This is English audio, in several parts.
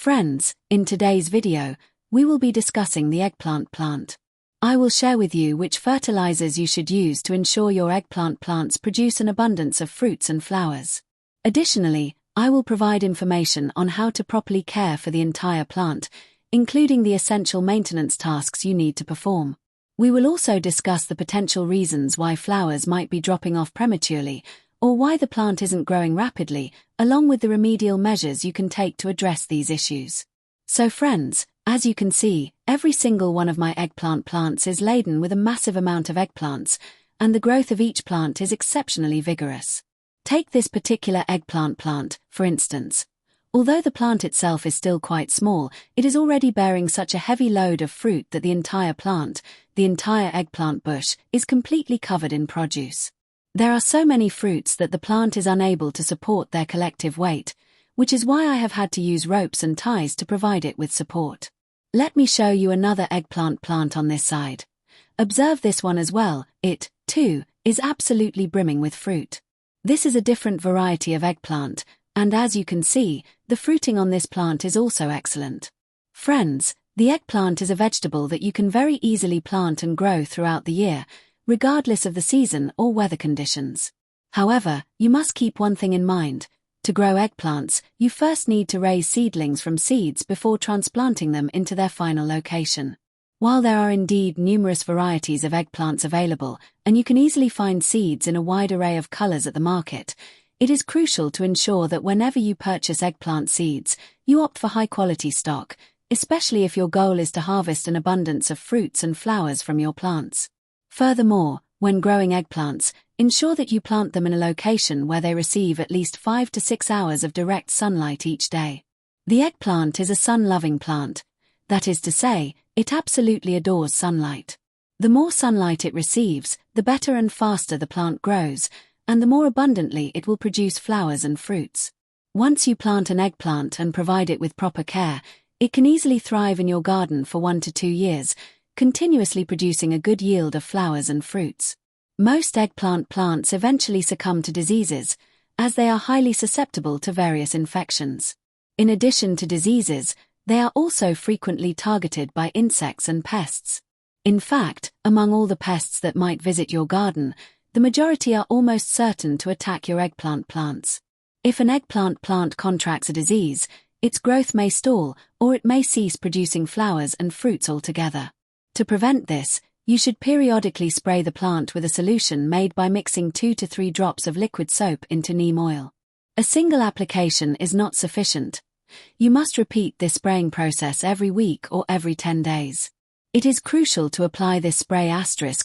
Friends, in today's video, we will be discussing the eggplant plant. I will share with you which fertilizers you should use to ensure your eggplant plants produce an abundance of fruits and flowers. Additionally, I will provide information on how to properly care for the entire plant, including the essential maintenance tasks you need to perform. We will also discuss the potential reasons why flowers might be dropping off prematurely, or why the plant isn't growing rapidly, along with the remedial measures you can take to address these issues. So friends, as you can see, every single one of my eggplant plants is laden with a massive amount of eggplants, and the growth of each plant is exceptionally vigorous. Take this particular eggplant plant, for instance. Although the plant itself is still quite small, it is already bearing such a heavy load of fruit that the entire plant, the entire eggplant bush, is completely covered in produce. There are so many fruits that the plant is unable to support their collective weight, which is why I have had to use ropes and ties to provide it with support. Let me show you another eggplant plant on this side. Observe this one as well. It, too, is absolutely brimming with fruit. This is a different variety of eggplant, and as you can see, the fruiting on this plant is also excellent. Friends, the eggplant is a vegetable that you can very easily plant and grow throughout the year, regardless of the season or weather conditions. However, you must keep one thing in mind. To grow eggplants, you first need to raise seedlings from seeds before transplanting them into their final location. While there are indeed numerous varieties of eggplants available, and you can easily find seeds in a wide array of colors at the market, it is crucial to ensure that whenever you purchase eggplant seeds, you opt for high-quality stock, especially if your goal is to harvest an abundance of fruits and flowers from your plants. Furthermore, when growing eggplants, ensure that you plant them in a location where they receive at least 5 to 6 hours of direct sunlight each day. The eggplant is a sun-loving plant. That is to say, it absolutely adores sunlight. The more sunlight it receives, the better and faster the plant grows, and the more abundantly it will produce flowers and fruits. Once you plant an eggplant and provide it with proper care, it can easily thrive in your garden for 1 to 2 years, continuously producing a good yield of flowers and fruits. Most eggplant plants eventually succumb to diseases, as they are highly susceptible to various infections. In addition to diseases, they are also frequently targeted by insects and pests. In fact, among all the pests that might visit your garden, the majority are almost certain to attack your eggplant plants. If an eggplant plant contracts a disease, its growth may stall, or it may cease producing flowers and fruits altogether. To prevent this, you should periodically spray the plant with a solution made by mixing 2 to 3 drops of liquid soap into neem oil. A single application is not sufficient. You must repeat this spraying process every week or every 10 days. It is crucial to apply this spray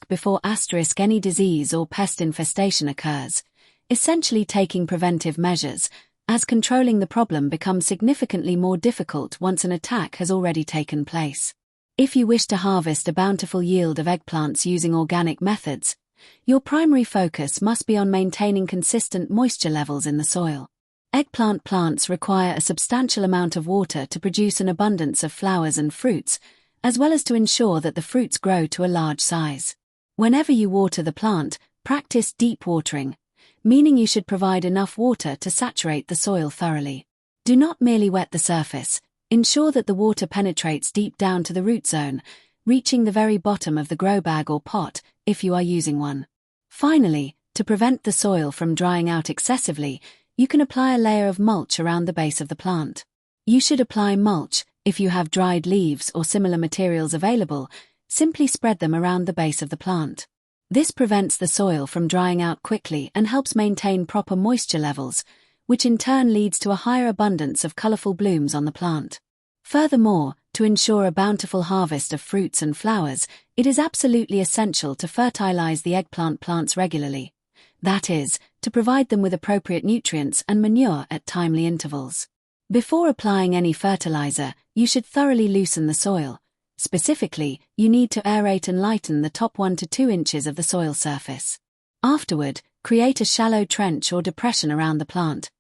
before any disease or pest infestation occurs, essentially taking preventive measures, as controlling the problem becomes significantly more difficult once an attack has already taken place. If you wish to harvest a bountiful yield of eggplants using organic methods, your primary focus must be on maintaining consistent moisture levels in the soil. Eggplant plants require a substantial amount of water to produce an abundance of flowers and fruits, as well as to ensure that the fruits grow to a large size. Whenever you water the plant, practice deep watering, meaning you should provide enough water to saturate the soil thoroughly. Do not merely wet the surface. Ensure that the water penetrates deep down to the root zone, reaching the very bottom of the grow bag or pot, if you are using one. Finally, to prevent the soil from drying out excessively, you can apply a layer of mulch around the base of the plant. You should apply mulch, if you have dried leaves or similar materials available, simply spread them around the base of the plant. This prevents the soil from drying out quickly and helps maintain proper moisture levels, which in turn leads to a higher abundance of colorful blooms on the plant. Furthermore, to ensure a bountiful harvest of fruits and flowers, it is absolutely essential to fertilize the eggplant plants regularly. That is, to provide them with appropriate nutrients and manure at timely intervals. Before applying any fertilizer, you should thoroughly loosen the soil. Specifically, you need to aerate and lighten the top 1 to 2 inches of the soil surface. Afterward, create a shallow trench or depression around the plant.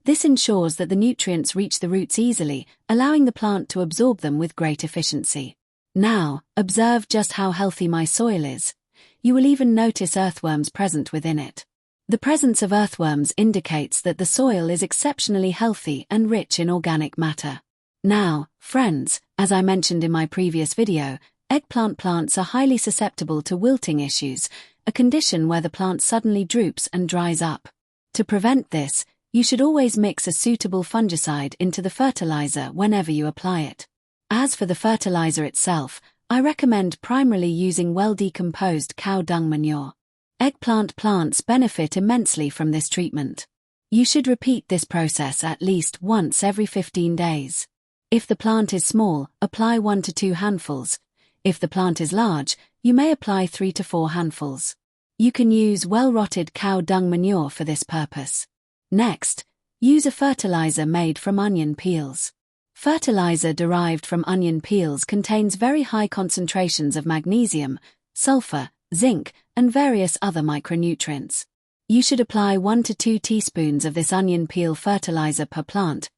This ensures that the nutrients reach the roots easily, allowing the plant to absorb them with great efficiency. Now, observe just how healthy my soil is. You will even notice earthworms present within it. The presence of earthworms indicates that the soil is exceptionally healthy and rich in organic matter. Now, friends, as I mentioned in my previous video, eggplant plants are highly susceptible to wilting issues, a condition where the plant suddenly droops and dries up. To prevent this, you should always mix a suitable fungicide into the fertilizer whenever you apply it. As for the fertilizer itself, I recommend primarily using well-decomposed cow dung manure. Eggplant plants benefit immensely from this treatment. You should repeat this process at least once every 15 days. If the plant is small, apply 1 to 2 handfuls. If the plant is large, you may apply 3 to 4 handfuls. You can use well-rotted cow dung manure for this purpose. Next, use a fertilizer made from onion peels. Fertilizer derived from onion peels contains very high concentrations of magnesium, sulfur, zinc, and various other micronutrients. You should apply 1 to 2 teaspoons of this onion peel fertilizer per plant,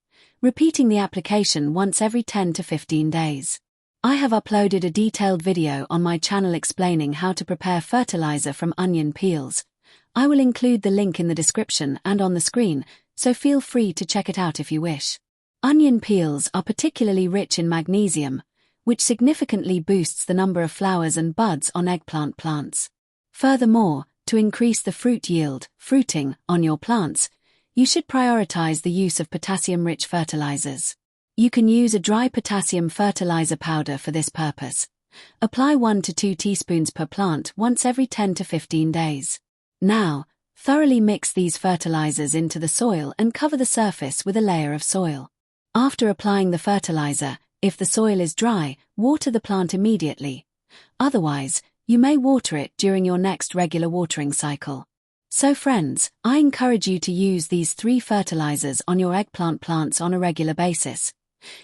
repeating the application once every 10 to 15 days. I have uploaded a detailed video on my channel explaining how to prepare fertilizer from onion peels. I will include the link in the description and on the screen, so feel free to check it out if you wish. Onion peels are particularly rich in magnesium, which significantly boosts the number of flowers and buds on eggplant plants. Furthermore, to increase the fruit yield, fruiting, on your plants, you should prioritize the use of potassium-rich fertilizers. You can use a dry potassium fertilizer powder for this purpose. Apply 1 to 2 teaspoons per plant once every 10 to 15 days. Now, thoroughly mix these fertilizers into the soil and cover the surface with a layer of soil. After applying the fertilizer, if the soil is dry, water the plant immediately. Otherwise, you may water it during your next regular watering cycle. So friends, I encourage you to use these 3 fertilizers on your eggplant plants on a regular basis.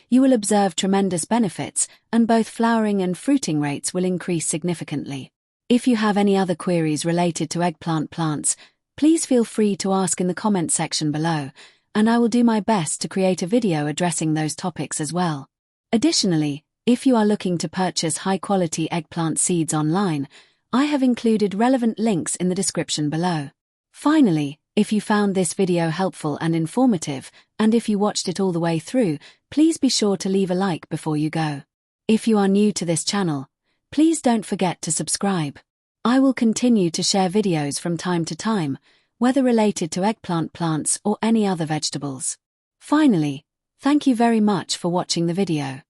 You will observe tremendous benefits, and both flowering and fruiting rates will increase significantly. If you have any other queries related to eggplant plants, please feel free to ask in the comment section below, and I will do my best to create a video addressing those topics as well. Additionally, if you are looking to purchase high-quality eggplant seeds online, I have included relevant links in the description below. Finally, if you found this video helpful and informative, and if you watched it all the way through, please be sure to leave a like before you go. If you are new to this channel, please don't forget to subscribe. I will continue to share videos from time to time, whether related to eggplant plants or any other vegetables. Finally, thank you very much for watching the video.